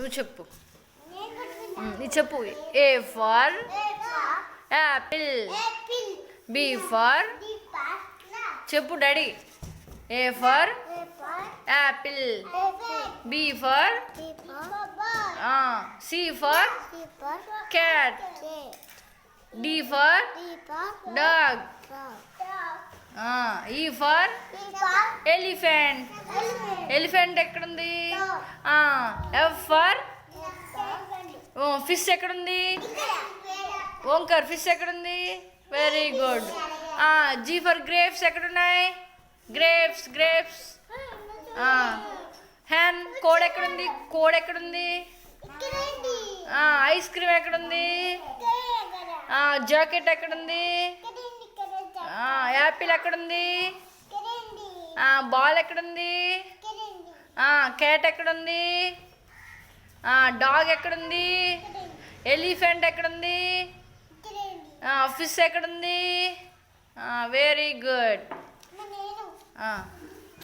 నువ్వు చెప్పు. నీ చెప్పు. A for apple, B for చెప్పు daddy. A for apple, B for C for cat, D for dog, E for elephant. Elephant ఎక్కడుంది? F for fish ఎక్కడుంది? Omkar fish ఎక్కడుంది? Very good. G for grapes ఎక్కడున్నాయి? Grapes grapes. హ్యాన్ కోడ్ ఎక్కడుంది? కోడ్ ఎక్కడుంది? ఐస్ క్రీమ్ ఎక్కడుంది? జాకెట్ ఎక్కడుంది? యాపిల్ ఎక్కడుంది? బాల్ ఎక్కడుంది? క్యాట్ ఎక్కడుంది? డాగ్ ఎక్కడుంది? ఎలిఫెంట్ ఎక్కడుంది? ఫిష్ ఎక్కడుంది? Very good.